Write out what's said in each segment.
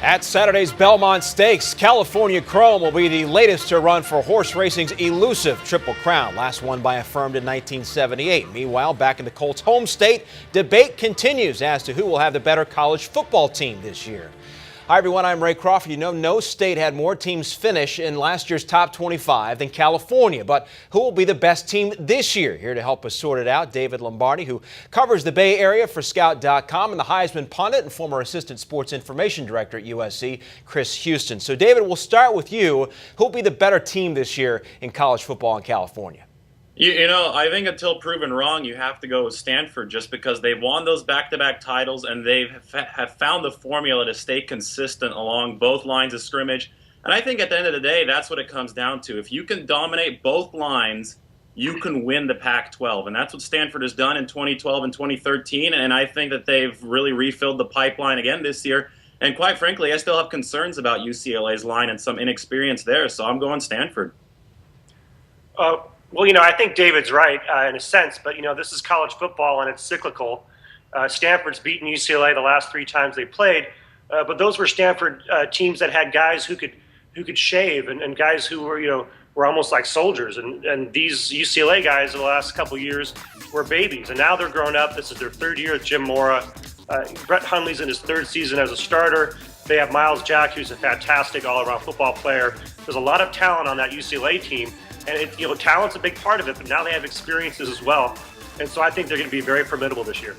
At Saturday's Belmont Stakes, California Chrome will be the latest to run for horse racing's elusive Triple Crown, last won by a firm in 1978. Meanwhile, back in the Colts' home state, debate continues as to who will have the better college football team this year. Hi everyone, I'm Ray Crawford. You know, no state had more teams finish in last year's top 25 than California. But who will be the best team this year? Here to help us sort it out, David Lombardi, who covers the Bay Area for Scout.com, and the Heisman pundit and former assistant sports information director at USC, Chris Houston. So David, we'll start with you. Who will be the better team this year in college football in California? You know, I think until proven wrong, you have to go with Stanford just because they've won those back-to-back titles and they have found the formula to stay consistent along both lines of scrimmage. And I think at the end of the day, that's what it comes down to. If you can dominate both lines, you can win the Pac-12. And that's what Stanford has done in 2012 and 2013. And I think that they've really refilled the pipeline again this year. And quite frankly, I still have concerns about UCLA's line and some inexperience there. So I'm going Stanford. Well, you know, I think David's right in a sense, but, you know, this is college football and it's cyclical. Stanford's beaten UCLA the last 3 times they played, but those were Stanford teams that had guys who could shave and guys who were, you know, were almost like soldiers. And these UCLA guys in the last couple of years were babies, and now they're grown up. This is their 3rd year with Jim Mora. Brett Hundley's in his 3rd season as a starter. They have Miles Jack, who's a fantastic all-around football player. There's a lot of talent on that UCLA team. And you know, talent's a big part of it, but now they have experiences as well. And so I think they're going to be very formidable this year.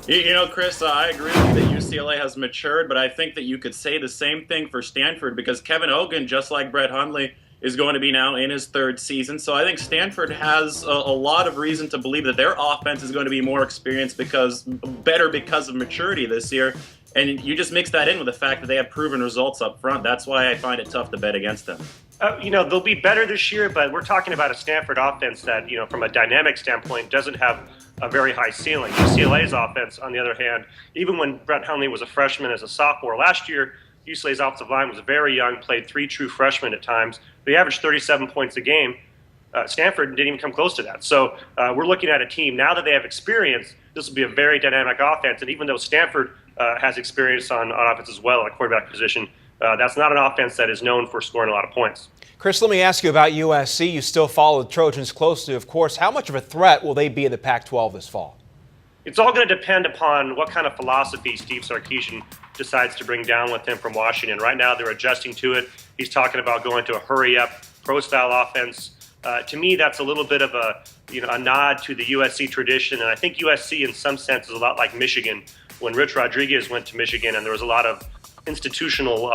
You know, Chris, I agree with you that UCLA has matured, but I think that you could say the same thing for Stanford because Kevin Hogan, just like Brett Hundley, is going to be now in his 3rd season. So I think Stanford has a lot of reason to believe that their offense is going to be more experienced because of maturity this year. And you just mix that in with the fact that they have proven results up front. That's why I find it tough to bet against them. You know, they'll be better this year, but we're talking about a Stanford offense that, you know, from a dynamic standpoint, doesn't have a very high ceiling. UCLA's offense, on the other hand, even when Brett Hundley was a freshman as a sophomore last year, UCLA's offensive line was very young, played 3 true freshmen at times. They averaged 37 points a game. Stanford didn't even come close to that. So we're looking at a team, now that they have experience, this will be a very dynamic offense. And even though Stanford has experience on offense as well at quarterback position, that's not an offense that is known for scoring a lot of points. Chris, let me ask you about USC. You still follow the Trojans closely, of course. How much of a threat will they be in the Pac-12 this fall? It's all going to depend upon what kind of philosophy Steve Sarkisian decides to bring down with him from Washington. Right now, they're adjusting to it. He's talking about going to a hurry-up, pro-style offense. To me, that's a little bit of a nod to the USC tradition, and I think USC, in some sense, is a lot like Michigan. When Rich Rodriguez went to Michigan, and there was a lot of institutional,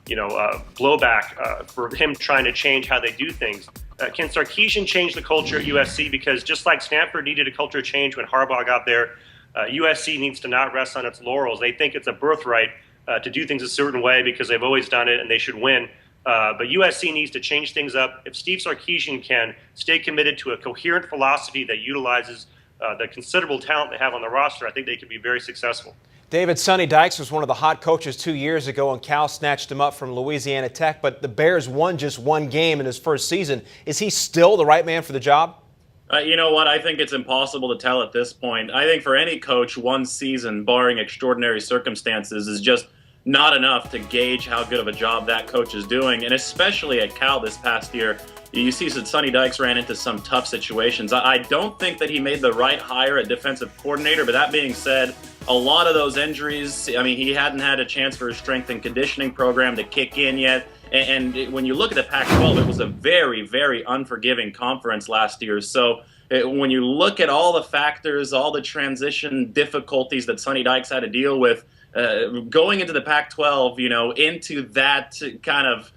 blowback for him trying to change how they do things. Can Sarkisian change the culture at USC? Because just like Stanford needed a culture change when Harbaugh got there, USC needs to not rest on its laurels. They think it's a birthright to do things a certain way because they've always done it and they should win. But USC needs to change things up. If Steve Sarkisian can stay committed to a coherent philosophy that utilizes the considerable talent they have on the roster, I think they can be very successful. David, Sonny Dykes was one of the hot coaches 2 years ago, and Cal snatched him up from Louisiana Tech, but the Bears won just 1 game in his 1st season. Is he still the right man for the job? You know what? I think it's impossible to tell at this point. I think for any coach, 1 season, barring extraordinary circumstances, is just not enough to gauge how good of a job that coach is doing, and especially at Cal this past year. You see that Sonny Dykes ran into some tough situations. I don't think that he made the right hire at defensive coordinator, but that being said, a lot of those injuries, I mean, he hadn't had a chance for his strength and conditioning program to kick in yet. And when you look at the Pac-12, it was a very, very unforgiving conference last year. So when you look at all the factors, all the transition difficulties that Sonny Dykes had to deal with, going into the Pac-12, you know, into that kind of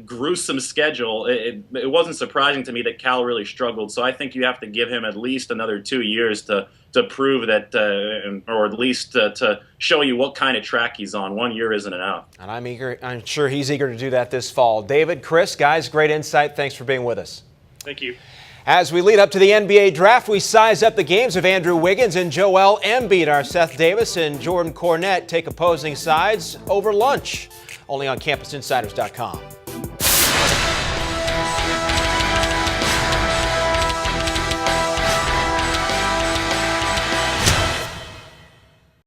gruesome schedule, it wasn't surprising to me that Cal really struggled. So I think you have to give him at least another 2 years to prove that, or at least to show you what kind of track he's on. 1 year isn't enough. And I'm sure he's eager to do that this fall. David, Chris, guys, great insight. Thanks for being with us. Thank you. As we lead up to the NBA draft, we size up the games of Andrew Wiggins and Joel Embiid. Our Seth Davis and Jordan Cornette take opposing sides over lunch. Only on CampusInsiders.com.